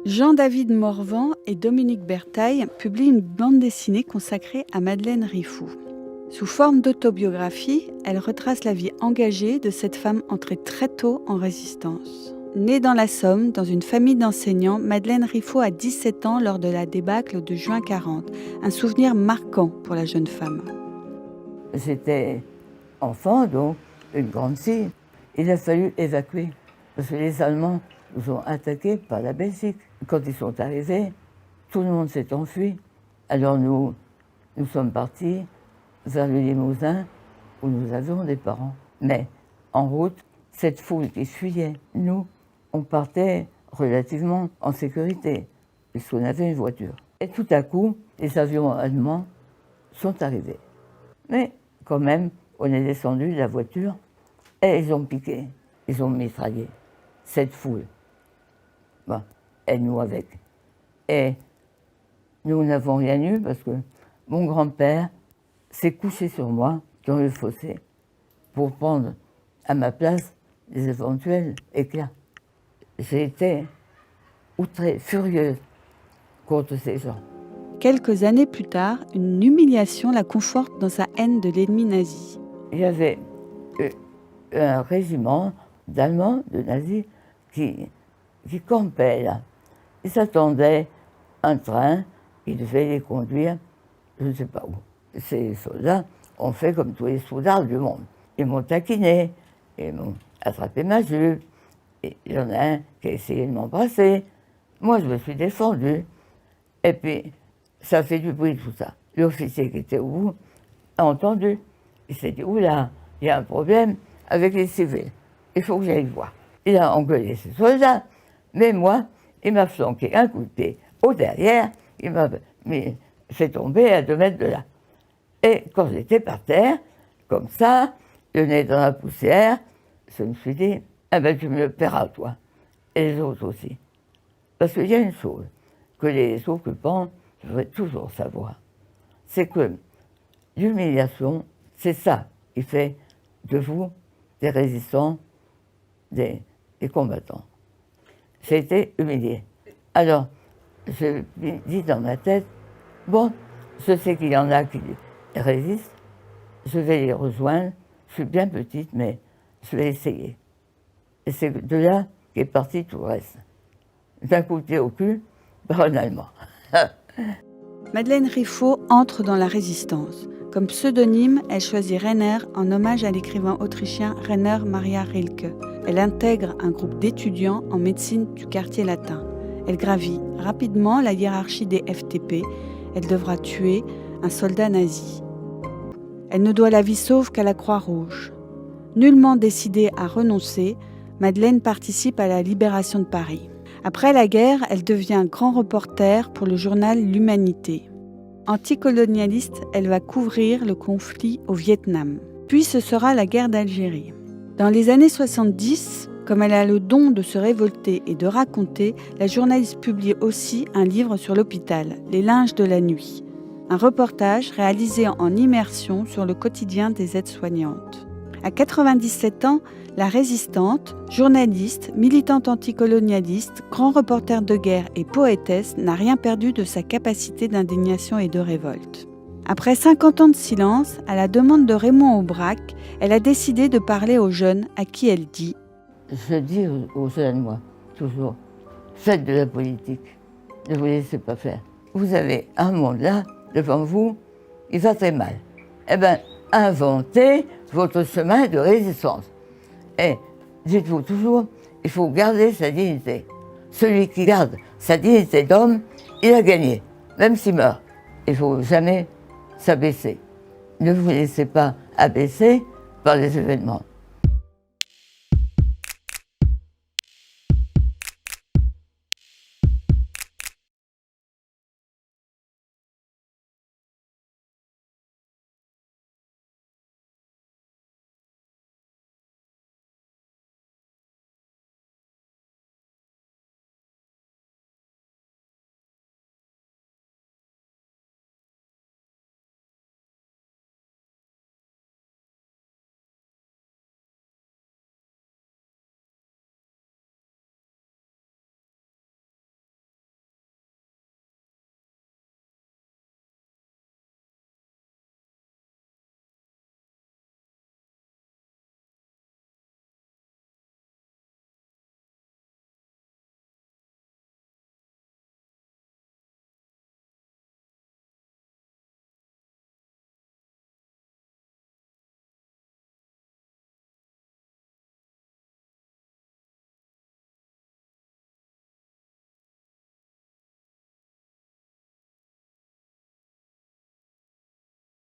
Jean-David Morvan et Dominique Bertaille publient une bande dessinée consacrée à Madeleine Riffoux. Sous forme d'autobiographie, elle retrace la vie engagée de cette femme entrée très tôt en résistance. Née dans la Somme, dans une famille d'enseignants, Madeleine Riffoux a 17 ans lors de la débâcle de juin 40. Un souvenir marquant pour la jeune femme. J'étais enfant, donc une grande fille. Il a fallu évacuer, parce que les Allemands nous ont attaqués par la Belgique. Quand ils sont arrivés, tout le monde s'est enfui. Alors nous sommes partis vers le Limousin, où nous avions des parents. Mais en route, cette foule qui fuyait, nous, on partait relativement en sécurité, puisqu'on avait une voiture. Et tout à coup, les avions allemands sont arrivés. Mais quand même, on est descendu de la voiture et ils ont piqué, ils ont mitraillé cette foule. Bon, et nous avec. Et nous n'avons rien eu parce que mon grand-père s'est couché sur moi dans le fossé pour prendre à ma place les éventuels éclats. J'ai été outrée, furieuse contre ces gens. Quelques années plus tard, une humiliation la conforte dans sa haine de l'ennemi nazi. Il y avait un régiment d'Allemands, de nazis, qui campaient là. Ils attendaient un train, ils devaient les conduire, je ne sais pas où. Ces soldats ont fait comme tous les soldats du monde. Ils m'ont taquiné, ils m'ont attrapé ma jupe, et il y en a un qui a essayé de m'embrasser. Moi, je me suis défendue. Et puis, ça fait du bruit tout ça. L'officier qui était au bout a entendu. Il s'est dit, oula, il y a un problème avec les civils. Il faut que j'aille voir. Il a engueulé ses soldats, mais moi, il m'a flanqué un coup de pied au derrière, il m'a fait tomber à 2 mètres de là. Et quand j'étais par terre, comme ça, le nez dans la poussière, je me suis dit, ah ben tu me le paieras toi, et les autres aussi. Parce qu'il y a une chose que les occupants devraient toujours savoir, c'est que l'humiliation, c'est ça qui fait de vous des résistants, des combattants. J'ai été humilié. Alors, je me dis dans ma tête, bon, je sais qu'il y en a qui résistent, je vais les rejoindre, je suis bien petite, mais je vais essayer. Et c'est de là qu'est parti tout le reste. D'un coup de pied au cul, par un Allemand. Madeleine Riffoux entre dans la résistance. Comme pseudonyme, elle choisit Rainer en hommage à l'écrivain autrichien Rainer Maria Rilke. Elle intègre un groupe d'étudiants en médecine du quartier latin. Elle gravit rapidement la hiérarchie des FTP. Elle devra tuer un soldat nazi. Elle ne doit la vie sauve qu'à la Croix-Rouge. Nullement décidée à renoncer, Madeleine participe à la libération de Paris. Après la guerre, elle devient grand reporter pour le journal L'Humanité. Anticolonialiste, elle va couvrir le conflit au Vietnam. Puis ce sera la guerre d'Algérie. Dans les années 70, comme elle a le don de se révolter et de raconter, la journaliste publie aussi un livre sur l'hôpital, Les linges de la nuit. Un reportage réalisé en immersion sur le quotidien des aides-soignantes. À 97 ans, la résistante, journaliste, militante anticolonialiste, grand reporter de guerre et poétesse n'a rien perdu de sa capacité d'indignation et de révolte. Après 50 ans de silence, à la demande de Raymond Aubrac, elle a décidé de parler aux jeunes à qui elle dit « Je dis aux jeunes, moi, toujours, faites de la politique, ne vous laissez pas faire. Vous avez un monde là, devant vous, il va très mal. Eh bien, inventez votre chemin de résistance. Et dites-vous toujours, il faut garder sa dignité. Celui qui garde sa dignité d'homme, il a gagné, même s'il meurt. Il ne faut jamais s'abaisser. Ne vous laissez pas abaisser par les événements.